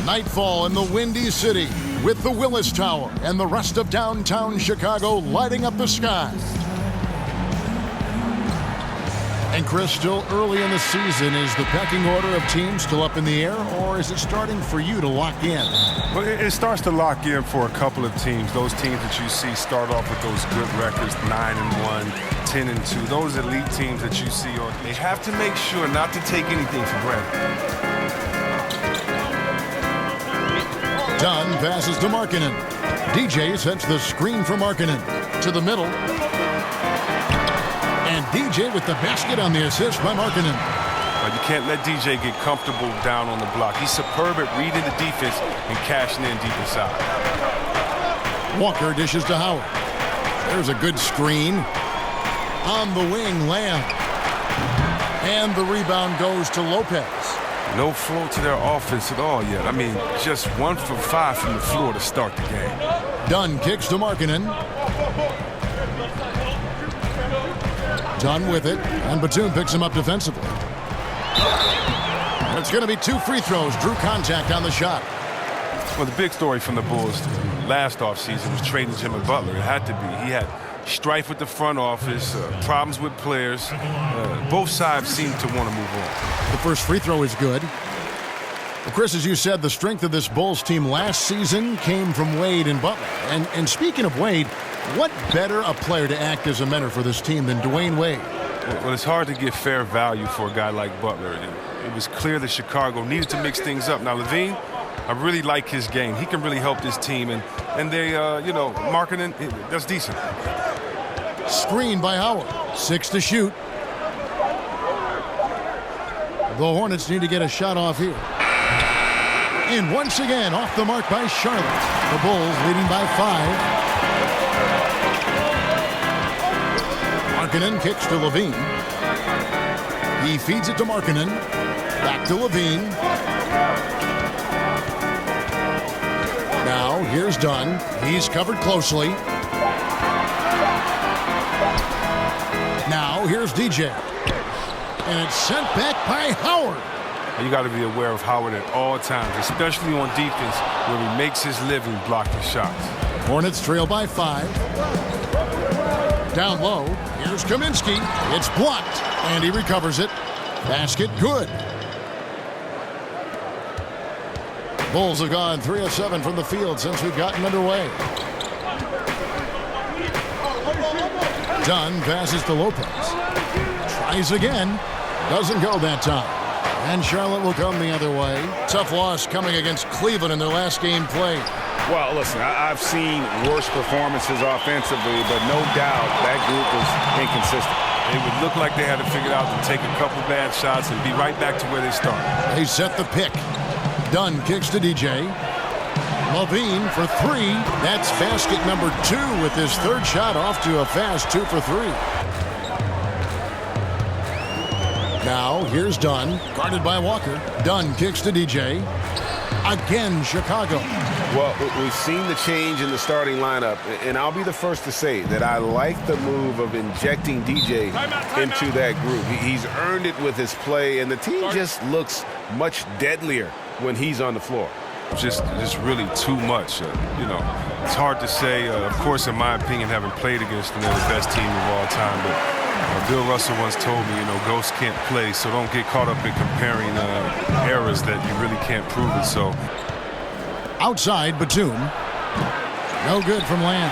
Nightfall in the Windy City with the Willis Tower and the rest of downtown Chicago lighting up the sky. And Chris, still early in the season, is the pecking order of teams still up in the air, or is it starting for you to lock in? Well, it starts to lock in for a couple of teams. Those teams that you see start off with those good records, 9-1, 10-2. Those elite teams that you see, they have to make sure not to take anything for granted. Dunn passes to Markkanen. DJ sets the screen for Markkanen. To the middle. And DJ with the basket on the assist by Markkanen. You can't let DJ get comfortable down on the block. He's superb at reading the defense and cashing in deep inside. Walker dishes to Howard. There's a good screen. On the wing, Lamb. And the rebound goes to Lopez. No flow to their offense at all yet. I mean, just 1 for 5 from the floor to start the game. Dunn kicks to Markkanen. Dunn with it, and Batum picks him up defensively. It's going to be 2 free throws. Drew contact on the shot. Well, the big story from the Bulls last offseason was trading Jimmy Butler. It had to be. He had strife with the front office, problems with players. Both sides seem to want to move on. The first free throw is good. Well, Chris, as you said, the strength of this Bulls team last season came from Wade and Butler. And speaking of Wade, what better a player to act as a mentor for this team than Dwayne Wade? Well, it's hard to get fair value for a guy like Butler. It was clear that Chicago needed to mix things up. Now, Levine, I really like his game. He can really help this team. And they, Markkanen, that's decent. Screen by Howard. 6 to shoot. The Hornets need to get a shot off here. And once again, off the mark by Charlotte. The Bulls leading by 5. Markkanen kicks to Levine. He feeds it to Markkanen. Back to Levine. Now, here's Dunn. He's covered closely. Now, here's DJ. And it's sent back by Howard. You got to be aware of Howard at all times, especially on defense where he makes his living blocking shots. Hornets trail by 5. Down low, here's Kaminsky. It's blocked, and he recovers it. Basket good. Bulls have gone 3 of 7 from the field since we've gotten underway. Dunn passes to Lopez. Tries again. Doesn't go that time. And Charlotte will come the other way. Tough loss coming against Cleveland in their last game played. Well, listen, I've seen worse performances offensively, but no doubt that group was inconsistent. It would look like they had to figure it out to take a couple bad shots and be right back to where they started. They set the pick. Dunn kicks to DJ. Levine for 3. That's basket number 2 with his third shot off to a fast 2 for 3. Now, here's Dunn, guarded by Walker. Dunn kicks to DJ. Again, Chicago. Well, we've seen the change in the starting lineup, and I'll be the first to say that I like the move of injecting DJ into that group. He's earned it with his play, and the team just looks much deadlier when he's on the floor. Just really too much. It's hard to say. Of course, in my opinion, having played against them, they're the best team of all time, but Bill Russell once told me, ghosts can't play, so don't get caught up in comparing errors that you really can't prove it. So outside, Batum. No good from Lamb.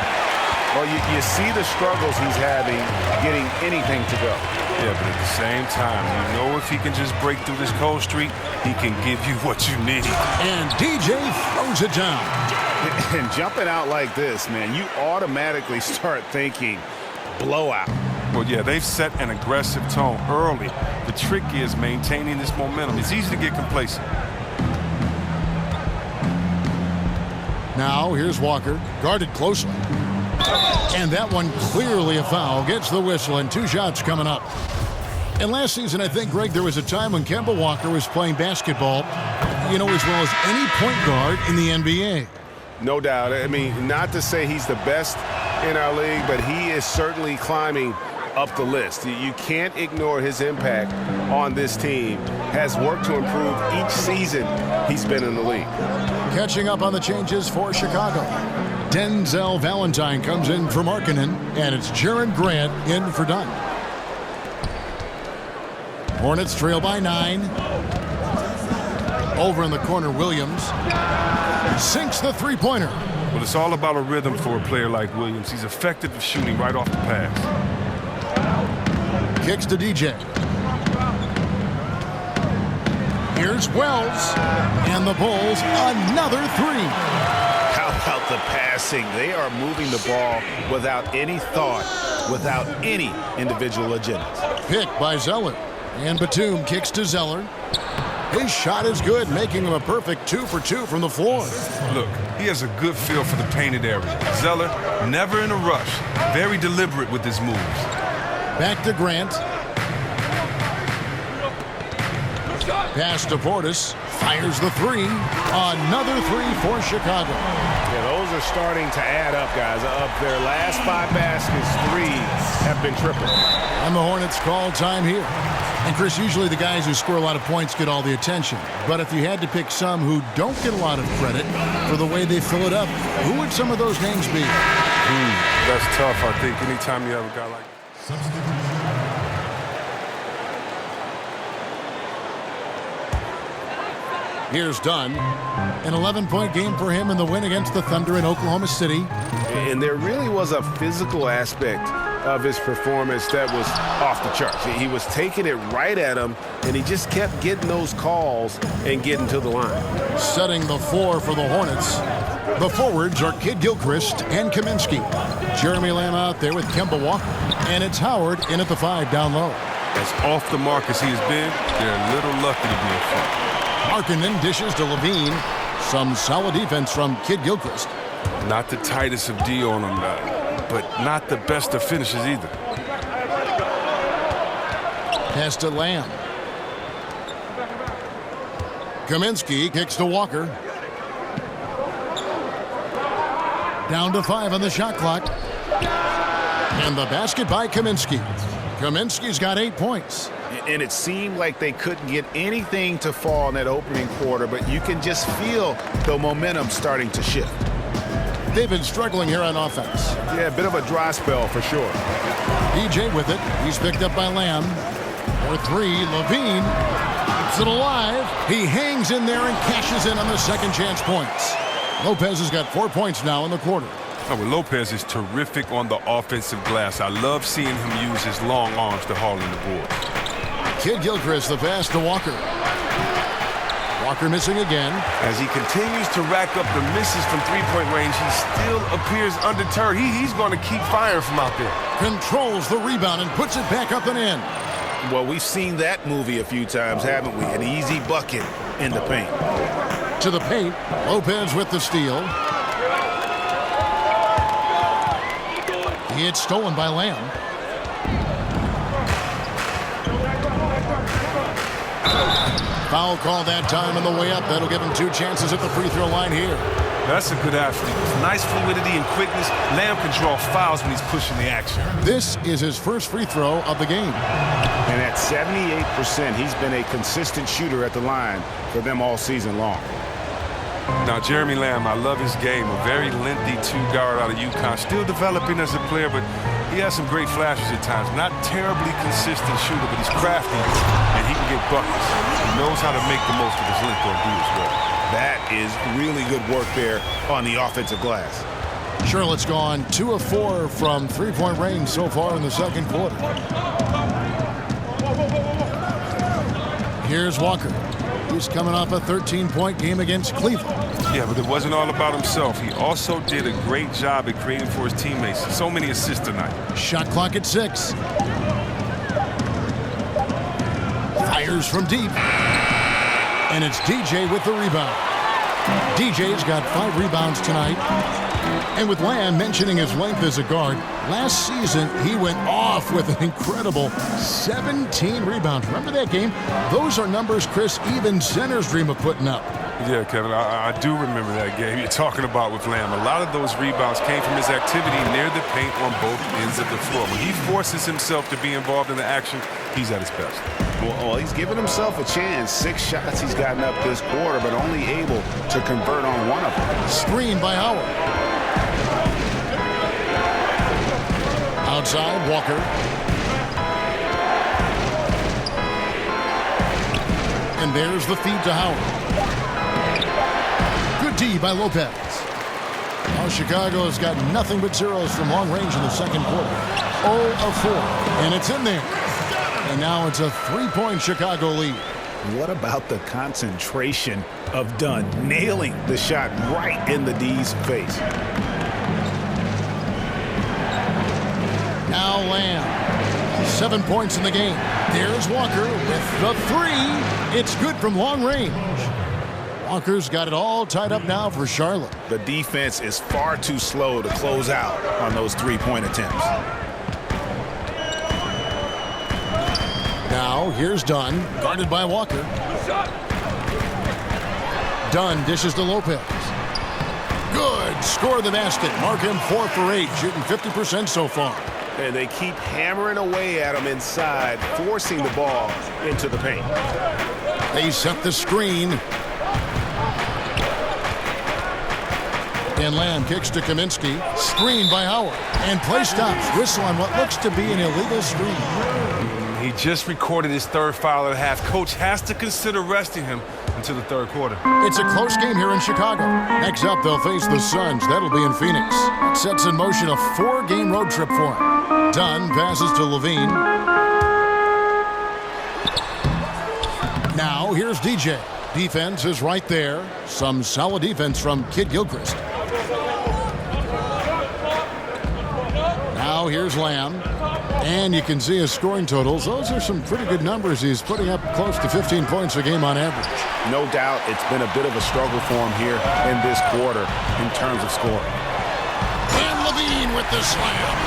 Well, you see the struggles he's having getting anything to go. Yeah, but at the same time, if he can just break through this cold streak, he can give you what you need. And DJ throws it down. And jumping out like this, man, you automatically start thinking blowout. Well, yeah, they've set an aggressive tone early. The trick is maintaining this momentum. It's easy to get complacent. Now, here's Walker, guarded closely. And that one clearly a foul. Gets the whistle, and 2 shots coming up. And last season, I think, Greg, there was a time when Kemba Walker was playing basketball, as well as any point guard in the NBA. No doubt. I mean, not to say he's the best in our league, but he is certainly climbing up the list. You can't ignore his impact on this team. Has worked to improve each season he's been in the league. Catching up on the changes for Chicago. Denzel Valentine comes in for Markkanen, and it's Jaron Grant in for Dunn. Hornets trail by 9. Over in the corner, Williams sinks the three-pointer. Well, it's all about a rhythm for a player like Williams. He's effective at shooting right off the pass. Kicks to DJ. Here's Wells, and the Bulls another three. How about the passing? They are moving the ball without any thought, without any individual agenda. Pick by Zeller, and Batum kicks to Zeller. His shot is good, making him a perfect 2 for 2 from the floor. Look, he has a good feel for the painted area. Zeller, never in a rush, very deliberate with his moves. Back to Grant. Pass to Portis. Fires the three. Another three for Chicago. Yeah, those are starting to add up, guys. Up their last 5 baskets, 3 have been triple. And the Hornets call time here. And Chris, usually the guys who score a lot of points get all the attention. But if you had to pick some who don't get a lot of credit for the way they fill it up, who would some of those names be? That's tough, I think, anytime you have a guy like that. Here's Dunn. An 11-point game for him in the win against the Thunder in Oklahoma City. And there really was a physical aspect of his performance that was off the charts. He was taking it right at him, and he just kept getting those calls and getting to the line. Setting the floor for the Hornets. The forwards are Kid Gilchrist and Kaminsky. Jeremy Lamb out there with Kemba Walker. And it's Howard in at the 5 down low. As off the mark as he has been, they're a little lucky to be in front. Markkanen dishes to Levine. Some solid defense from Kid Gilchrist. Not the tightest of D on him, but not the best of finishes either. Pass to Lamb. Kaminsky kicks to Walker. Down to 5 on the shot clock. And the basket by Kaminsky. Kaminsky's got 8 points. And it seemed like they couldn't get anything to fall in that opening quarter, but you can just feel the momentum starting to shift. They've been struggling here on offense. Yeah, a bit of a dry spell for sure. DJ with it. He's picked up by Lamb. For 3, Levine keeps it alive. He hangs in there and cashes in on the second chance points. Lopez has got 4 points now in the quarter. Oh, well, Lopez is terrific on the offensive glass. I love seeing him use his long arms to haul in the board. Kid Gilchrist, the pass to Walker. Walker missing again. As he continues to rack up the misses from three-point range, he still appears undeterred. He's going to keep firing from out there. Controls the rebound and puts it back up and in. Well, we've seen that movie a few times, haven't we? An easy bucket in the paint. To the paint, Lopez with the steal. It's stolen by Lamb. Foul call that time on the way up. That'll give him 2 chances at the free throw line here. That's a good athlete. With nice fluidity and quickness, Lamb can draw fouls when he's pushing the action. This is his first free throw of the game. And at 78%, he's been a consistent shooter at the line for them all season long. Now, Jeremy Lamb, I love his game. A very lengthy 2-guard out of UConn. Still developing as a player, but he has some great flashes at times. Not terribly consistent shooter, but he's crafty, and he can get buckets. He knows how to make the most of his length on D as well. That is really good work there on the offensive glass. Charlotte's gone 2 of 4 from three-point range so far in the second quarter. Here's Walker. He's coming off a 13-point game against Cleveland. Yeah, but it wasn't all about himself. He also did a great job at creating for his teammates. So many assists tonight. Shot clock at 6. Fires from deep. And it's DJ with the rebound. DJ's got 5 rebounds tonight. And with Lamb mentioning his length as a guard, Last season, he went off with an incredible 17 rebounds. Remember that game? Those are numbers, Chris, even centers dream of putting up. Yeah, Kevin, I do remember that game you're talking about with Lamb. A lot of those rebounds came from his activity near the paint on both ends of the floor. When he forces himself to be involved in the action, he's at his best. Well, he's given himself a chance. 6 shots he's gotten up this quarter, but only able to convert on one of them. Screen by Howard. Outside, Walker. And there's the feed to Howard. Good D by Lopez. Now Chicago has got nothing but zeros from long range in the second quarter. 0 of 4, and it's in there. And now it's a 3-point Chicago lead. What about the concentration of Dunn nailing the shot right in the D's face? Now Lamb. 7 points in the game. There's Walker with the 3. It's good from long range. Walker's got it all tied up now for Charlotte. The defense is far too slow to close out on those 3-point attempts. Now here's Dunn, guarded by Walker. Dunn dishes to Lopez. Good. Score the basket. Mark him 4 for 8, shooting 50% so far. And they keep hammering away at him inside, forcing the ball into the paint. They set the screen. And Lamb kicks to Kaminsky. Screen by Howard. And play stops. Whistle on what looks to be an illegal screen. He just recorded his 3rd foul at half. Coach has to consider resting him until the 3rd quarter. It's a close game here in Chicago. Next up, they'll face the Suns. That'll be in Phoenix. It sets in motion a 4-game road trip for him. Dunn passes to Levine. Now, here's DJ. Defense is right there. Some solid defense from Kid Gilchrist. Now, here's Lamb. And you can see his scoring totals. Those are some pretty good numbers. He's putting up close to 15 points a game on average. No doubt it's been a bit of a struggle for him here in this quarter in terms of scoring. And Levine with the slam.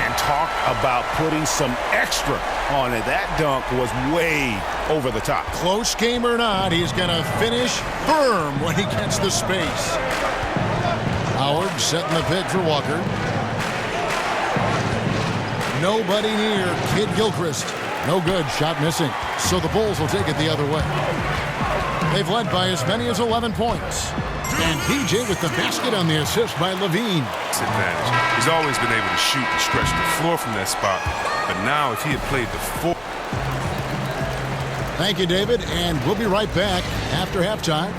And talk about putting some extra on it. That dunk was way over the top. Close game or not, he's going to finish firm when he gets the space. Howard setting the pick for Walker. Nobody near Kid Gilchrist. No good, shot missing. So the Bulls will take it the other way. They've led by as many as 11 points. And DJ with the basket on the assist by Levine. Advantage. He's always been able to shoot and stretch the floor from that spot. But now if he had played the 4. Thank you, David. And we'll be right back after halftime.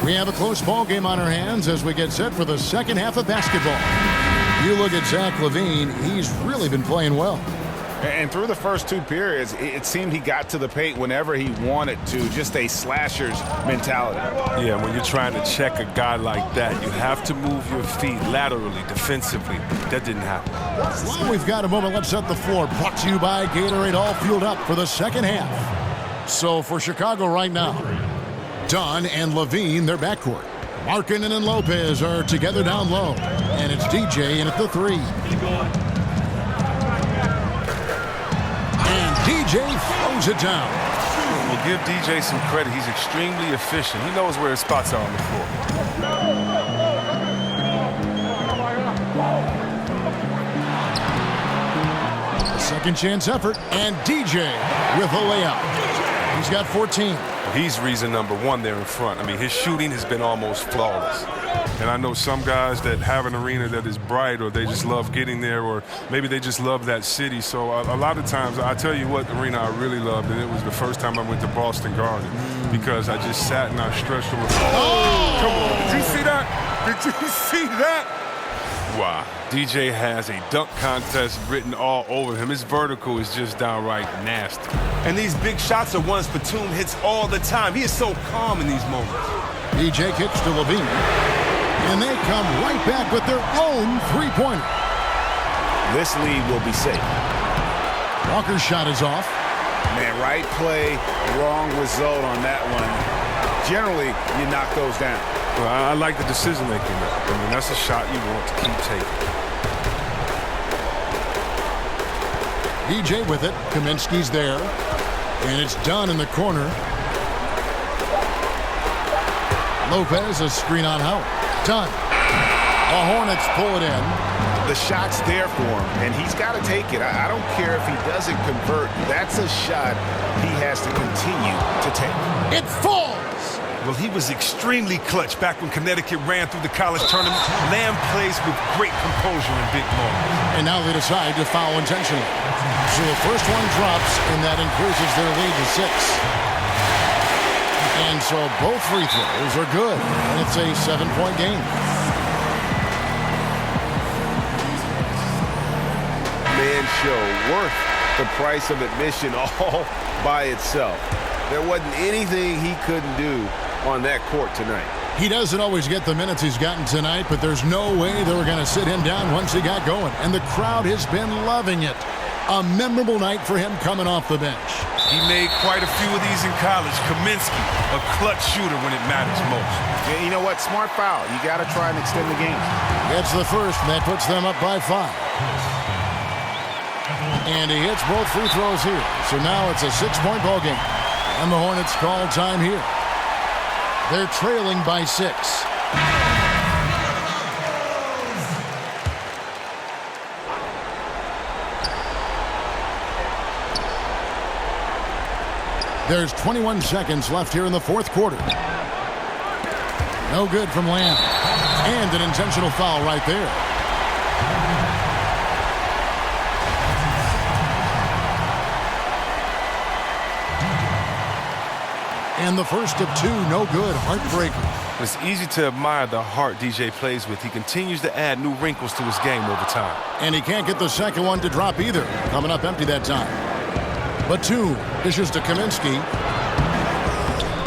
We have a close ball game on our hands as we get set for the second half of basketball. You look at Zach LaVine, he's really been playing well. And through the first 2 periods, it seemed he got to the paint whenever he wanted to, just a slasher's mentality. Yeah, when you're trying to check a guy like that, you have to move your feet laterally, defensively. That didn't happen. Well, we've got a moment. Let's set the floor. Brought to you by Gatorade, all fueled up for the second half. So for Chicago right now, Dunn and Levine, their backcourt. Markkanen and Lopez are together down low. And it's DJ in at the 3. And DJ throws it down. We'll give DJ some credit. He's extremely efficient. He knows where his spots are on the floor. Second chance effort. And DJ with a layup. He's got 14. He's reason number 1 there in front. I mean, his shooting has been almost flawless. And I know some guys that have an arena that is bright, or they just love getting there, or maybe they just love that city. So a lot of times, I tell you what arena I really loved, and it was the first time I went to Boston Garden, because I just sat and I stretched on the floor. Oh! Come on, did you see that? Did you see that? Wow. DJ has a dunk contest written all over him. His vertical is just downright nasty. And these big shots are ones Batum hits all the time. He is so calm in these moments. DJ kicks to Levine. And they come right back with their own 3-pointer. This lead will be safe. Walker's shot is off. Man, right play, wrong result on that one. generally you knock those down. Well, I like the decision making. I mean, that's a shot you want to keep taking. DJ with it. Kaminsky's there. And it's done in the corner. Lopez, a screen on Howard. Done. The Hornets pull it in. The shot's there for him, and he's got to take it. I don't care if he doesn't convert. That's a shot he has to continue to take. It falls! Well, he was extremely clutch back when Connecticut ran through the college tournament. Lamb plays with great composure in big moments. And now they decide to foul intentionally. So the first one drops, and that increases their lead to 6. And so both free throws are good, and it's a 7-point game. Man show worth the price of admission all by itself. There wasn't anything he couldn't do on that court tonight. He doesn't always get the minutes he's gotten tonight, but there's no way they were going to sit him down once he got going. And the crowd has been loving it. A memorable night for him coming off the bench. He made quite a few of these in college. Kaminsky, a clutch shooter when it matters most. Yeah, you know what? Smart foul. You got to try and extend the game. Gets the first, and that puts them up by 5. And he hits both free throws here. So now it's a 6-point ball game. And the Hornets call time here. They're trailing by 6. There's 21 seconds left here in the fourth quarter. No good from Lamb. And an intentional foul right there. And the first of 2, no good. Heartbreaker. It's easy to admire the heart DJ plays with. He continues to add new wrinkles to his game over time. And he can't get the second one to drop either. Coming up empty that time. Batum dishes to Kaminsky.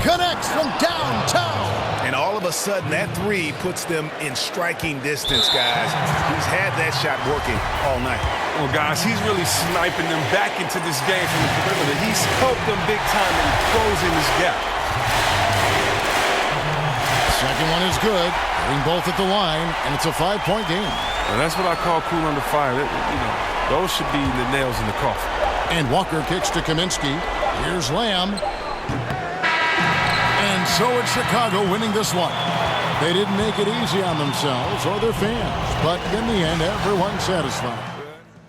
Connects from downtown. And all of a sudden, that 3 puts them in striking distance, guys. He's had that shot working all night. Well, guys, he's really sniping them back into this game from the perimeter. He's helped them big time in closing this gap. Second one is good. Hitting both at the line, and it's a 5-point game. And that's what I call cool under fire. Those should be the nails in the coffin. And Walker kicks to Kaminsky. Here's Lamb. And so it's Chicago winning this one. They didn't make it easy on themselves or their fans, but in the end, everyone's satisfied.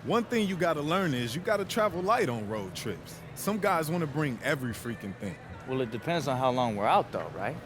One thing you got to learn is you got to travel light on road trips. Some guys want to bring every freaking thing. Well, it depends on how long we're out, though, right?